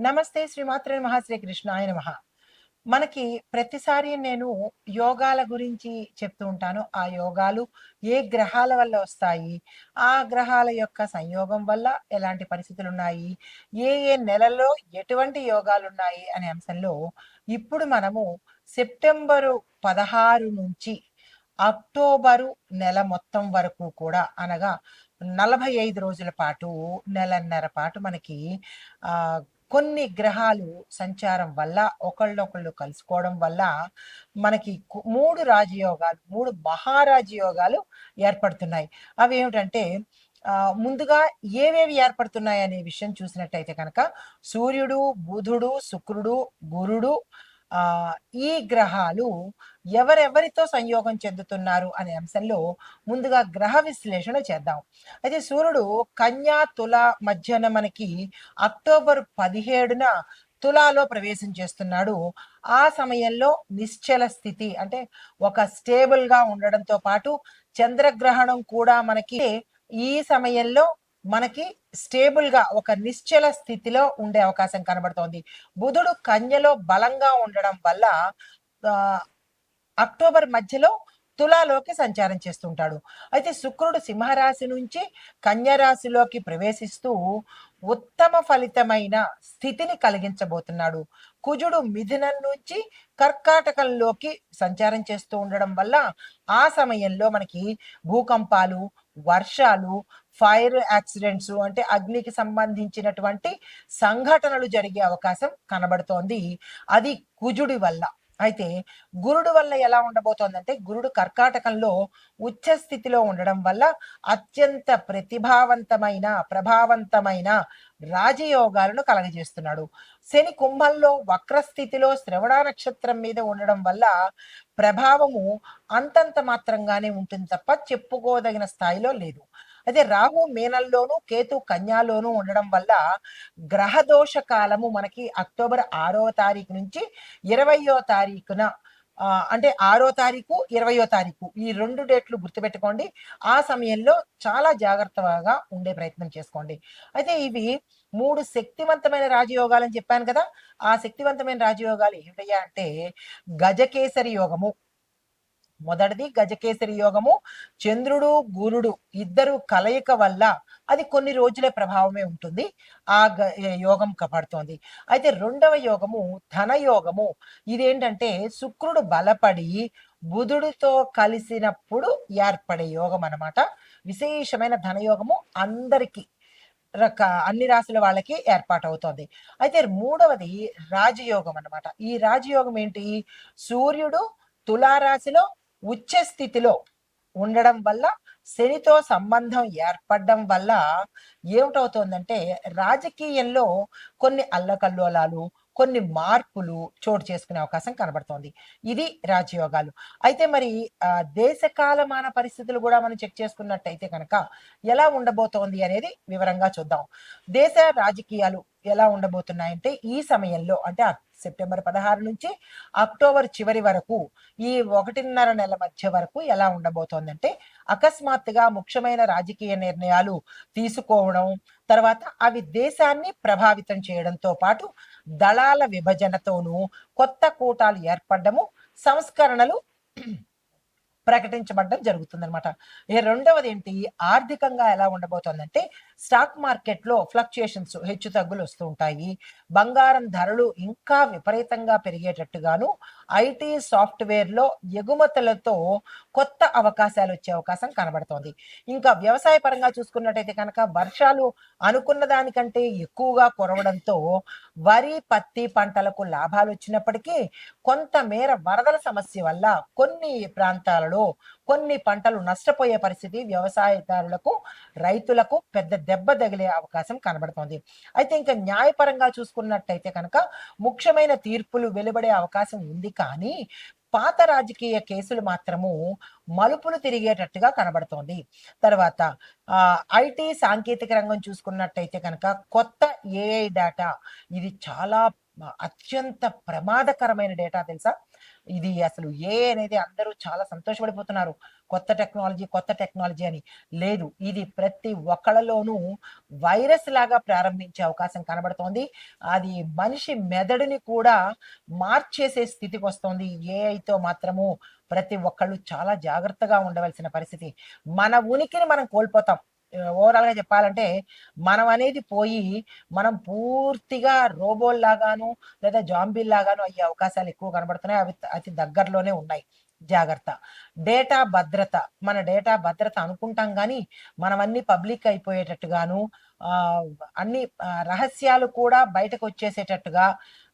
నమస్తే శ్రీమాత్రే నమః శ్రీ కృష్ణాయ నమః. మనకి ప్రతిసారి నేను యోగాల గురించి చెప్తూ ఉంటాను. ఆ యోగాలు ఏ గ్రహాల వల్ల వస్తాయి? ఆ గ్రహాల యొక్క సంయోగం వల్ల ఎలాంటి పరిస్థితులున్నాయి? ఏ నెలల్లో ఎటువంటి యోగాలున్నాయి? అనే అంశంలో ఇప్పుడు మనము సెప్టెంబరు 16 నుంచి అక్టోబరు నెల మొత్తం వరకు కూడా అనగా 45 రోజుల పాటు, నెలన్నర పాటు మనకి ఆహ్, కొన్ని గ్రహాలు సంచారం వల్ల, ఒకళ్ళనొకళ్ళు కలుసుకోవడం వల్ల మనకి 3 రాజయోగాలు, 3 మహారాజయోగాలు ఏర్పడుతున్నాయి. అవేమిటంటే ముందుగా ఏవేవి ఏర్పడుతున్నాయనే విషయం చూసినట్టయితే కనుక సూర్యుడు, బుధుడు, శుక్రుడు, గురుడు ఆహ్, ఈ గ్రహాలు ఎవరెవరితో సంయోగం చెందుతున్నారు అనే అంశంలో ముందుగా గ్రహ విశ్లేషణ చేద్దాం. అయితే సూర్యుడు కన్యా, తుల మధ్యన మనకి అక్టోబర్ 17న తులాలో ప్రవేశం చేస్తున్నాడు. ఆ సమయంలో నిశ్చల స్థితి అంటే ఒక స్టేబుల్‌గా ఉండడంతో పాటు చంద్రగ్రహణం కూడా మనకి ఈ సమయంలో మనకి స్టేబుల్‌గా ఒక నిశ్చల స్థితిలో ఉండే అవకాశం కనబడుతోంది. బుధుడు కన్యలో బలంగా ఉండడం వల్ల ఆహ్, అక్టోబర్ మధ్యలో తులాలోకి సంచారం చేస్తుంటాడు. అయితే శుక్రుడు సింహరాశి నుంచి కన్య రాశిలోకి ప్రవేశిస్తూ ఉత్తమ ఫలితమైన స్థితిని కలిగించబోతున్నాడు. కుజుడు మిథునం నుంచి కర్కాటకంలోకి సంచారం చేస్తూ ఉండడం వల్ల ఆ సమయంలో మనకి భూకంపాలు, వర్షాలు, ఫైర్ యాక్సిడెంట్స్ అంటే అగ్నికి సంబంధించినటువంటి సంఘటనలు జరిగే అవకాశం కనబడుతోంది. అది కుజుడి వల్ల. అయితే గురుడు వల్ల ఎలా ఉండబోతోందంటే గురుడు కర్కాటకంలో ఉచ్చ స్థితిలో ఉండడం వల్ల అత్యంత ప్రతిభావంతమైన, ప్రభావవంతమైన రాజయోగాలను కలగజేస్తున్నాడు. శని కుంభంలో వక్రస్థితిలో శ్రవణ నక్షత్రం మీద ఉండడం వల్ల ప్రభావము అంతంత మాత్రంగానే ఉంటుంది తప్ప చెప్పుకోదగిన స్థాయిలో లేదు. అయితే రాహు మీనంలోను, కేతు కన్యాలోను ఉండడం వల్ల గ్రహ దోష కాలము మనకి అక్టోబర్ 6వ తారీఖు నుంచి 20వ తారీఖున అంటే 6వ తారీఖు, 20వ తారీఖు ఈ 2 డేట్లు గుర్తుపెట్టుకోండి. ఆ సమయంలో చాలా జాగ్రత్తగా ఉండే ప్రయత్నం చేసుకోండి. అయితే ఇవి 3 శక్తివంతమైన రాజయోగాలని చెప్పాను కదా! ఆ శక్తివంతమైన రాజయోగాలు ఏమిటయ్యా అంటే గజకేసరి యోగము. మొదటిది గజకేసరి యోగము. చంద్రుడు, గురుడు ఇద్దరు కలయిక వల్ల అది కొన్ని రోజులే ప్రభావమే ఉంటుంది. ఆ గ యోగం పడుతోంది. అయితే రెండవ యోగము ధనయోగము. ఇదేంటంటే శుక్రుడు బలపడి బుధుడితో కలిసినప్పుడు ఏర్పడే యోగం అన్నమాట. విశేషమైన ధనయోగము అందరికీ అన్ని రాశుల వాళ్ళకి ఏర్పాటవుతోంది. అయితే మూడవది రాజయోగం అన్నమాట. ఈ రాజయోగం ఏంటి? సూర్యుడు తులారాశిలో ఉచ్చ స్థితిలో ఉండడం వల్ల శనితో సంబంధం ఏర్పడడం వల్ల ఏమిటవుతోందంటే రాజకీయంలో కొన్ని అల్లకల్లోలాలు, కొన్ని మార్పులు చోటు చేసుకునే అవకాశం కనబడుతోంది. ఇది రాజయోగాలు. అయితే మరి దేశ కాలమాన పరిస్థితులు కూడా మనం చెక్ చేసుకున్నట్టయితే కనుక ఎలా ఉండబోతోంది అనేది వివరంగా చూద్దాం. దేశ రాజకీయాలు ఎలా ఉండబోతున్నాయంటే ఈ సమయంలో అంటే సెప్టెంబర్ 16 నుంచి అక్టోబర్ చివరి వరకు ఈ 1.5 నెల మధ్య వరకు ఎలా ఉండబోతోందంటే అకస్మాత్తుగా ముఖ్యమైన రాజకీయ నిర్ణయాలు తీసుకోవడం, తర్వాత అవి దేశాన్ని ప్రభావితం చేయడంతో పాటు దళాల విభజనతోనూ కొత్త కూటాలు ఏర్పడము, సంస్కరణలు ప్రకటించబడడం జరుగుతుందనమాట. రెండవదేంటి ఆర్థికంగా ఎలా ఉండబోతోందంటే స్టాక్ మార్కెట్‌లో ఫ్లక్చుయేషన్స్ హెచ్చుతగ్గులు వస్తూ ఉంటాయి. బంగారం ధరలు ఇంకా విపరీతంగా పెరిగేటట్టుగాను, ఐటీ సాఫ్ట్‌వేర్‌లో ఎగుమతులతో కొత్త అవకాశాలొచ్చే అవకాశం కనబడుతోంది. ఇంకా వ్యవసాయ పరంగా చూసుకున్నట్టయితే కనుక వర్షాలు అనుకున్న దానికంటే ఎక్కువగా కురవడంతో వరి, పత్తి పంటలకు లాభాలొచ్చినప్పటికీ కొంతమేర వరదల సమస్య వల్ల కొన్ని ప్రాంతాలలో కొన్ని పంటలు నష్టపోయే పరిస్థితి వ్యవసాయదారులకు, రైతులకు పెద్ద దెబ్బ తగిలే అవకాశం కనబడుతోంది. అయితే ఇంకా న్యాయపరంగా చూసుకున్నట్టయితే కనుక ముఖ్యమైన తీర్పులు వెలువడే అవకాశం ఉంది కానీ, పాత రాజకీయ కేసులు మాత్రము మలుపులు తిరిగేటట్టుగా కనబడుతోంది. తర్వాత ఐటీ సాంకేతిక రంగం చూసుకున్నట్టయితే కనుక కొత్త ఏఐ డేటా ఇది చాలా అత్యంత ప్రమాదకరమైన డేటా తెలుసా? ఇది అసలు ఏఐ అనేది అందరూ చాలా సంతోషపడిపోతున్నారు. కొత్త టెక్నాలజీ అని లేదు. ఇది ప్రతి ఒక్కళ్ళలోనూ వైరస్ లాగా ప్రారంభించే అవకాశం కనబడుతోంది. అది మనిషి మెదడుని కూడా మార్చేసే స్థితికి వస్తోంది. ఏఐతో మాత్రము ప్రతి ఒక్కళ్ళు చాలా జాగ్రత్తగా ఉండవలసిన పరిస్థితి. మన ఉనికిని మనం కోల్పోతాం. ఓవరాల్‌గా చెప్పాలంటే మనం అనేది పోయి, మనం పూర్తిగా రోబోల్లాగాను లేదా జాంబీల్లాగాను అయ్యే అవకాశాలు ఎక్కువ కనబడుతున్నాయి. అవి అతి దగ్గరలోనే ఉన్నాయి. జాగ్రత్త. డేటా భద్రత. మన డేటా భద్రత అనుకుంటాం గానీ, మనమన్నీ పబ్లిక్ అయిపోయేటట్టుగాను, ఆహ్, అన్ని రహస్యాలు కూడా బయటకొచ్చేసేటట్టుగా,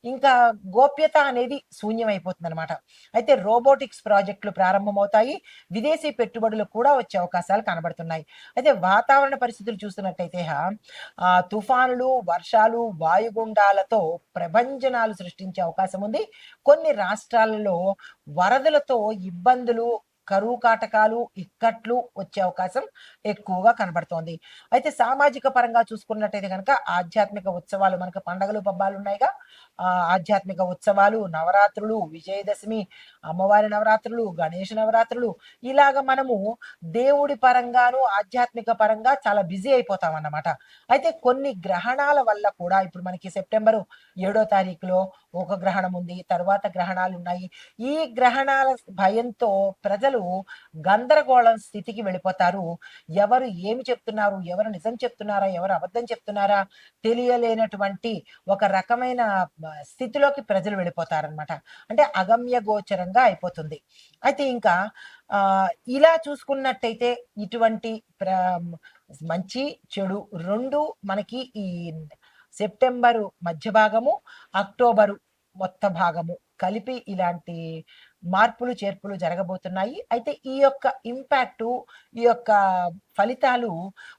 ఇంకా గోప్యత అనేది శూన్యమైపోతుందనమాట. అయితే రోబోటిక్స్ ప్రాజెక్టులు ప్రారంభమవుతాయి. విదేశీ పెట్టుబడులు కూడా వచ్చే అవకాశాలు కనబడుతున్నాయి. అయితే వాతావరణ పరిస్థితులు చూస్తున్నట్టయితే తుఫానులు, వర్షాలు, వాయుగుండాలతో ప్రభంజనాలు సృష్టించే అవకాశం ఉంది. కొన్ని రాష్ట్రాలలో వరదలతో ఇబ్బందులు, కరువు కాటకాలు, ఇక్కట్లు వచ్చే అవకాశం ఎక్కువగా కనబడుతోంది. అయితే సామాజిక పరంగా చూసుకున్నట్టయితే గనక ఆధ్యాత్మిక ఉత్సవాలు, మనకు పండగలు, పబ్బాలున్నాయిగా. ఆధ్యాత్మిక ఉత్సవాలు, నవరాత్రులు, విజయదశమి, అమ్మవారి నవరాత్రులు, గణేష నవరాత్రులు, ఇలాగ మనము దేవుడి పరంగాను, ఆధ్యాత్మిక పరంగా చాలా బిజీ అయిపోతామన్నమాట. అయితే కొన్ని గ్రహణాల వల్ల కూడా ఇప్పుడు మనకి సెప్టెంబరు 7 తారీఖులో ఒక గ్రహణం ఉంది. తరువాత గ్రహణాలున్నాయి. ఈ గ్రహణాల భయంతో ప్రజలు గందరగోళం స్థితికి వెళ్ళిపోతారు. ఎవరు ఏమి చెప్తున్నారు? ఎవరు నిజం చెప్తున్నారా? ఎవరు అబద్ధం చెప్తున్నారా? తెలియలేనటువంటి ఒక రకమైన స్థితిలోకి ప్రజలు వెళ్ళిపోతారనమాట. అంటే అగమ్య గోచరంగా అయిపోతుంది. అయితే ఇంకా ఇలా చూసుకున్నట్టయితే ఇటువంటి ప్ర మంచి, చెడు 2 మనకి ఈ సెప్టెంబరు మధ్య భాగము, అక్టోబరు మొత్తం భాగము కలిపి ఇలాంటి మార్పులు, చేర్పులు జరగబోతున్నాయి. అయితే ఈ యొక్క ఇంపాక్టు, ఈ యొక్క ఫలితాలు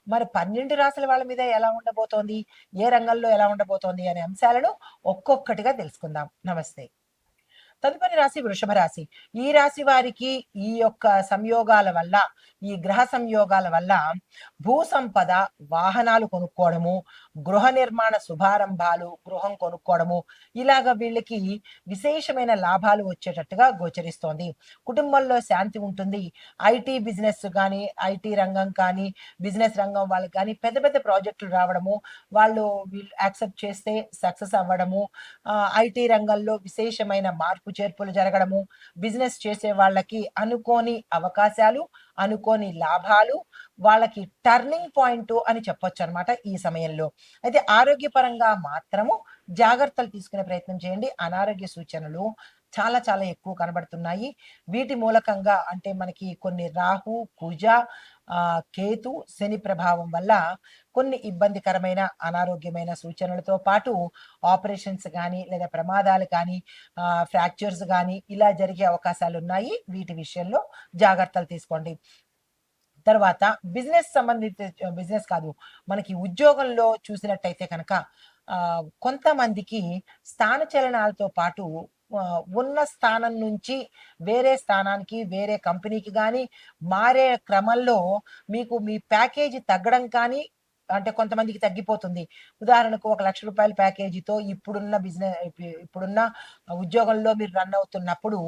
మరి 12 రాసుల వాళ్ళ మీద ఎలా ఉండబోతోంది? ఏ రంగంలో ఎలా ఉండబోతోంది? అనే అంశాలను ఒక్కొక్కటిగా తెలుసుకుందాం. నమస్తే. తదుపరి రాశి వృషభ రాశి. ఈ రాశి వారికి ఈ యొక్క సంయోగాల వల్ల, ఈ గ్రహ సంయోగాల వల్ల భూ సంపద, వాహనాలు కొనుక్కోవడము, గృహ నిర్మాణ శుభారంభాలు, గృహం కొనుక్కోవడము, ఇలాగ వీళ్ళకి విశేషమైన లాభాలు వచ్చేటట్టుగా గోచరిస్తోంది. కుటుంబంలో శాంతి ఉంటుంది. ఐటీ బిజినెస్ గానీ, ఐటీ రంగం కానీ, బిజినెస్ రంగం వాళ్ళకి కానీ పెద్ద పెద్ద ప్రాజెక్టులు రావడము, వీళ్ళు యాక్సెప్ట్ చేస్తే సక్సెస్ అవ్వడము, ఐటీ రంగంలో విశేషమైన మార్పు చేర్పులు జరగడము, బిజినెస్ చేసే వాళ్ళకి అనుకోని అవకాశాలు, అనుకోని లాభాలు, వాళ్ళకి టర్నింగ్ పాయింట్ అని చెప్పొచ్చనమాట ఈ సమయంలో. అయితే ఆరోగ్యపరంగా మాత్రము జాగ్రత్తలు తీసుకునే ప్రయత్నం చేయండి. అనారోగ్య సూచనలు చాలా చాలా ఎక్కువ కనబడుతున్నాయి. వీటి మూలకంగా అంటే మనకి కొన్ని రాహు, కుజ, కేతు, శని ప్రభావం వల్ల కొన్ని ఇబ్బందికరమైన, అనారోగ్యమైన సూచనలతో పాటు ఆపరేషన్స్ గానీ, లేదా ప్రమాదాలు కానీ, ఫ్రాక్చర్స్ గానీ ఇలా జరిగే అవకాశాలున్నాయి. వీటి విషయంలో జాగ్రత్తలు తీసుకోండి. తర్వాత బిజినెస్ కాదు, మనకి ఉద్యోగంలో చూసినట్టయితే కనుక కొంతమందికి స్థానచలనాలతో పాటు ఉన్న స్థానం నుంచి వేరే స్థానానికి, వేరే కంపెనీకి గానీ మారే క్రమంలో మీకు మీ ప్యాకేజీ తగ్గడం కానీ, అంటే కొంతమందికి తగ్గిపోతుంది. ఉదాహరణకు ఒక ₹1,00,000 ప్యాకేజీతో ఇప్పుడున్న ఉద్యోగంలో మీరు రన్ అవుతున్నప్పుడు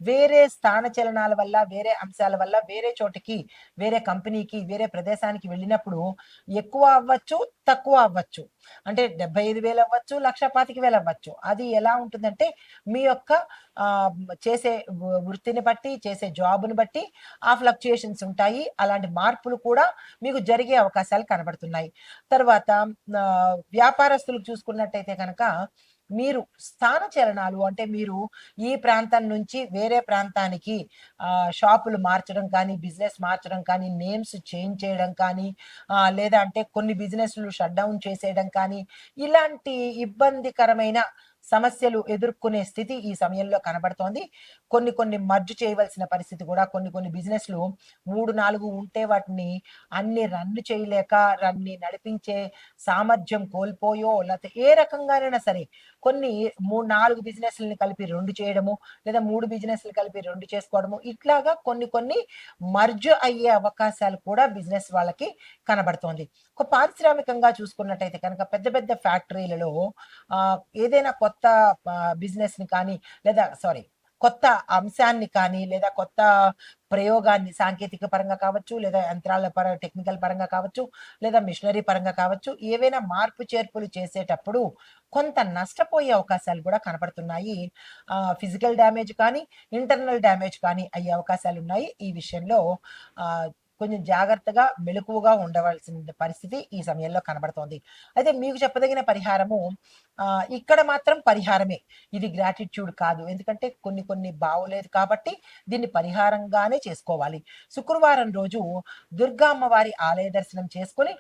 వేరే స్థానచలనాల వల్ల, వేరే అంశాల వల్ల వేరే చోటికి, వేరే కంపెనీకి, వేరే ప్రదేశానికి వెళ్ళినప్పుడు ఎక్కువ అవ్వచ్చు, తక్కువ అవ్వచ్చు. అంటే 75,000 అవ్వచ్చు, 1,25,000 అవ్వచ్చు. అది ఎలా ఉంటుందంటే మీ యొక్క చేసే వృత్తిని బట్టి, చేసే జాబ్‌ని బట్టి ఆ ఫ్లక్చుయేషన్స్ ఉంటాయి. అలాంటి మార్పులు కూడా మీకు జరిగే అవకాశాలు కనబడుతున్నాయి. తర్వాత వ్యాపారస్తులకు చూసుకున్నట్టయితే కనుక మీరు స్థానచలనాలు అంటే మీరు ఈ ప్రాంతం నుంచి వేరే ప్రాంతానికి షాపులు మార్చడం కానీ, బిజినెస్ మార్చడం కానీ, నేమ్స్ చేంజ్ చేయడం కానీ, లేదా అంటే కొన్ని బిజినెస్‌లు షట్ డౌన్ చేసేయడం కానీ, ఇలాంటి ఇబ్బందికరమైన సమస్యలు ఎదుర్కొనే స్థితి ఈ సమయంలో కనబడుతోంది. కొన్ని కొన్ని మర్జ్ చేయవలసిన పరిస్థితి కూడా కొన్ని బిజినెస్‌లు 3, 4 ఉంటే వాటిని అన్ని రన్ చేయలేక, నడిపించే సామర్థ్యం కోల్పోయో, లేతే ఏ రకంగానైనా సరే కొన్ని 3, 4 బిజినెస్‌లని కలిపి 2 చేయడము, లేదా 3 బిజినెస్‌లు కలిపి 2 చేసుకోవడము, ఇట్లాగా కొన్ని మర్జ్ అయ్యే అవకాశాలు కూడా బిజినెస్ వాళ్ళకి కనబడుతోంది. పారిశ్రామికంగా చూసుకున్నట్టయితే కనుక పెద్ద పెద్ద ఫ్యాక్టరీలలో ఏదైనా కొత్త బిజినెస్‌ని కానీ లేదా కొత్త అంశాన్ని కానీ లేదా కొత్త ప్రయోగాన్ని సాంకేతిక పరంగా కావచ్చు, లేదా టెక్నికల్ పరంగా కావచ్చు, లేదా మిషనరీ పరంగా కావచ్చు, ఏవైనా మార్పు చేర్పులు చేసేటప్పుడు కొంత నష్టపోయే అవకాశాలు కూడా కనపడుతున్నాయి. ఫిజికల్ డ్యామేజ్ కానీ, ఇంటర్నల్ డ్యామేజ్ కానీ అయ్యే అవకాశాలున్నాయి. ఈ విషయంలో కొంచెం జాగ్రత్తగా, మెలకువగా ఉండవలసిన పరిస్థితి ఈ సమయంలో కనబడుతోంది. అయితే మీకు చెప్పదగిన పరిహారము ఇక్కడ మాత్రం పరిహారమే. ఇది గ్రాటిట్యూడ్ కాదు. ఎందుకంటే కొన్ని బాగోలేదు కాబట్టి దీన్ని పరిహారంగానే చేసుకోవాలి. శుక్రవారం రోజు దుర్గా అమ్మవారి ఆలయ దర్శనం చేసుకొని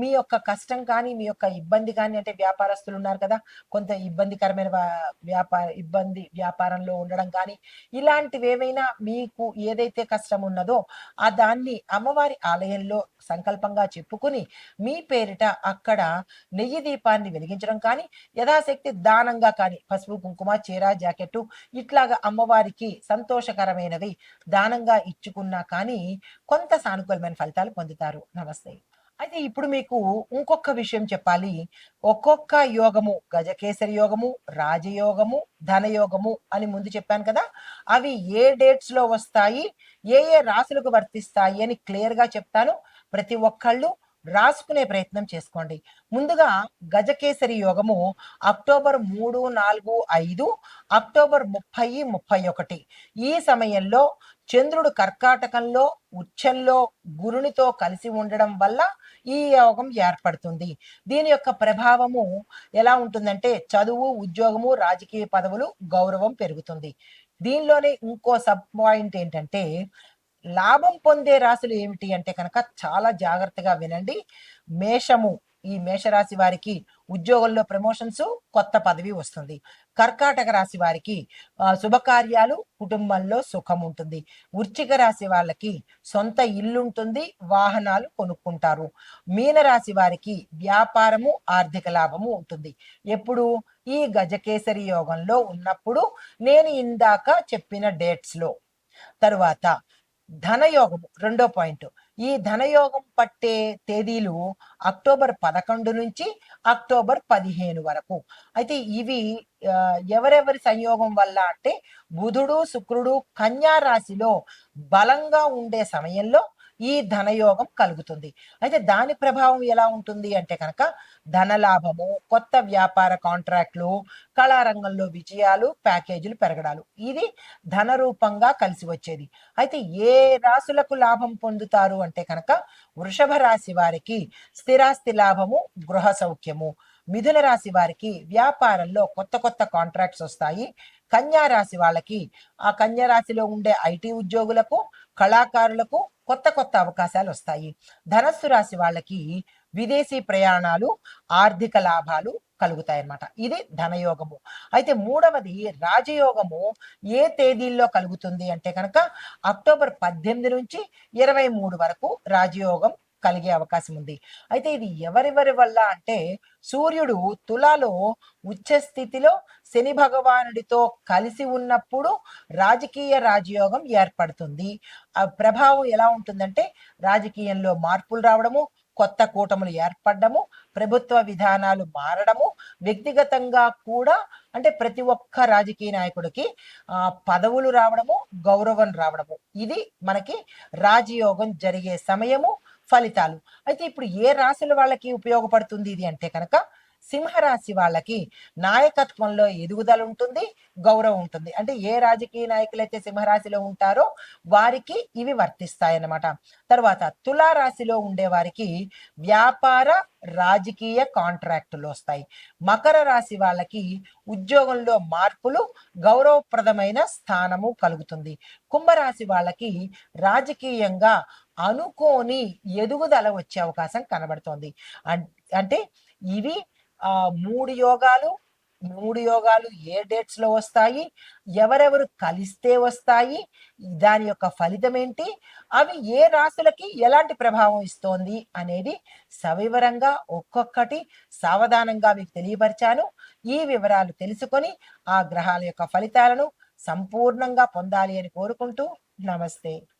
మీ యొక్క కష్టం కానీ, మీ యొక్క ఇబ్బంది కానీ, అంటే వ్యాపారస్తులు ఉన్నారు కదా! కొంత ఇబ్బందికరమైన వ్యాపారంలో ఉండడం కానీ, ఇలాంటివేవైనా మీకు ఏదైతే కష్టం ఉన్నదో దాన్ని అమ్మవారి ఆలయంలో సంకల్పంగా చెప్పుకుని మీ పేరిట అక్కడ నెయ్యి దీపాన్ని వెలిగించడం కానీ, యథాశక్తి దానంగా కానీ పసుపు, కుంకుమ, చీర, జాకెట్టు ఇట్లాగా అమ్మవారికి సంతోషకరమైనవి దానంగా ఇచ్చుకున్నా కానీ కొంత సానుకూలమైన ఫలితాలు పొందుతారు. నమస్తే. అయితే ఇప్పుడు మీకు ఇంకొక విషయం చెప్పాలి. ఒక్కొక్క యోగము, గజకేసరి యోగము, రాజయోగము, ధనయోగము అని ముందు చెప్పాను కదా! అవి ఏ డేట్స్‌లో వస్తాయి, ఏ ఏ రాశులకు వర్తిస్తాయి అని క్లియర్‌గా చెప్తాను. ప్రతి ఒక్కళ్ళు రాసుకునే ప్రయత్నం చేసుకోండి. ముందుగా గజకేసరి యోగము అక్టోబర్ 3, 4, 5, అక్టోబర్ 30, 31 ఈ సమయంలో చంద్రుడు కర్కాటకంలో ఉచ్చంలో గురునితో కలిసి ఉండడం వల్ల ఈ యోగం ఏర్పడుతుంది. దీని యొక్క ప్రభావము ఎలా ఉంటుందంటే చదువు, ఉద్యోగము, రాజకీయ పదవులు, గౌరవం పెరుగుతుంది. దీనిలోనే ఇంకో సబ్ పాయింట్ ఏంటంటే లాభం పొందే రాశులు ఏమిటి అంటే కనుక చాలా జాగ్రత్తగా వినండి. మేషము, ఈ మేషరాశి వారికి ఉద్యోగంలో ప్రమోషన్స్, కొత్త పదవి వస్తుంది. కర్కాటక రాశి వారికి శుభకార్యాలు, కుటుంబంలో సుఖం ఉంటుంది. వృశ్చిక రాశి వాళ్ళకి సొంత ఇల్లు ఉంటుంది, వాహనాలు కొనుక్కుంటారు. మీనరాశి వారికి వ్యాపారము, ఆర్థిక లాభము ఉంటుంది. ఎప్పుడు ఈ గజకేసరి యోగంలో ఉన్నప్పుడు, నేను ఇందాక చెప్పిన డేట్స్ లో. తరువాత ధనయోగము రెండో పాయింట్. ఈ ధనయోగం పట్టే తేదీలు అక్టోబర్ 11 నుంచి అక్టోబర్ 15 వరకు. అయితే ఇవి ఎవరెవరి సంయోగం వల్ల అంటే బుధుడు, శుక్రుడు కన్యా రాశిలో బలంగా ఉండే సమయంలో ఈ ధనయోగం కలుగుతుంది. అయితే దాని ప్రభావం ఎలా ఉంటుంది అంటే కనుక ధనలాభము, కొత్త వ్యాపార కాంట్రాక్ట్లు, కళారంగంలో విజయాలు, ప్యాకేజీలు పెరగడాలు, ఇది ధన రూపంగా కలిసి వచ్చేది. అయితే ఏ రాశులకు లాభం పొందుతారు అంటే కనుక వృషభ రాశి వారికి స్థిరాస్తి లాభము, గృహ సౌఖ్యము. మిథున రాశి వారికి వ్యాపారంలో కొత్త కొత్త కాంట్రాక్ట్స్ వస్తాయి. కన్యా రాశి వాళ్ళకి ఆ కన్యా రాశిలో ఉండే ఐటీ ఉద్యోగులకు, కళాకారులకు కొత్త కొత్త అవకాశాలు వస్తాయి. ధనస్సు రాశి వాళ్ళకి విదేశీ ప్రయాణాలు, ఆర్థిక లాభాలు కలుగుతాయన్నమాట. ఇది ధనయోగము. అయితే మూడవది రాజయోగము ఏ తేదీల్లో కలుగుతుంది అంటే కనుక అక్టోబర్ 18 నుంచి 23 వరకు రాజయోగం కలిగే అవకాశం ఉంది. అయితే ఇది ఎవరెవరి వల్ల అంటే సూర్యుడు తులాలో ఉచ్చ స్థితిలో శని భగవానుడితో కలిసి ఉన్నప్పుడు రాజకీయ రాజయోగం ఏర్పడుతుంది. ఆ ప్రభావం ఎలా ఉంటుందంటే రాజకీయంలో మార్పులు రావడము, కొత్త కూటములు ఏర్పడము, ప్రభుత్వ విధానాలు మారడము, వ్యక్తిగతంగా కూడా అంటే ప్రతి ఒక్క రాజకీయ నాయకుడికి పదవులు రావడము, గౌరవం రావడము, ఇది మనకి రాజయోగం జరిగే సమయము, ఫలితాలు. అయితే ఇప్పుడు ఏ రాశుల వాళ్ళకి ఉపయోగపడుతుంది ఇది అంటే కనుక సింహరాశి వాళ్ళకి నాయకత్వంలో ఎదుగుదల ఉంటుంది, గౌరవం ఉంటుంది. అంటే ఏ రాజకీయ నాయకులైతే సింహరాశిలో ఉంటారో వారికి ఇవి వర్తిస్తాయన్నమాట. తర్వాత తులారాశిలో ఉండే వారికి వ్యాపార, రాజకీయ కాంట్రాక్టులు వస్తాయి. మకర రాశి వాళ్ళకి ఉద్యోగంలో మార్పులు, గౌరవప్రదమైన స్థానము కలుగుతుంది. కుంభరాశి వాళ్ళకి రాజకీయంగా అనుకోని ఎదుగుదల వచ్చే అవకాశం కనబడుతోంది. అంటే ఇవి మూడు యోగాలు. ఏ డేట్స్ లో వస్తాయి, ఎవరెవరు కలిస్తే వస్తాయి, దాని యొక్క ఫలితం ఏంటి, అవి ఏ రాశులకి ఎలాంటి ప్రభావం ఇస్తోంది అనేది సవివరంగా ఒక్కొక్కటి సావధానంగా మీకు తెలియపరిచాను. ఈ వివరాలు తెలుసుకొని ఆ గ్రహాల యొక్క ఫలితాలను సంపూర్ణంగా పొందాలి అని కోరుకుంటూ నమస్తే.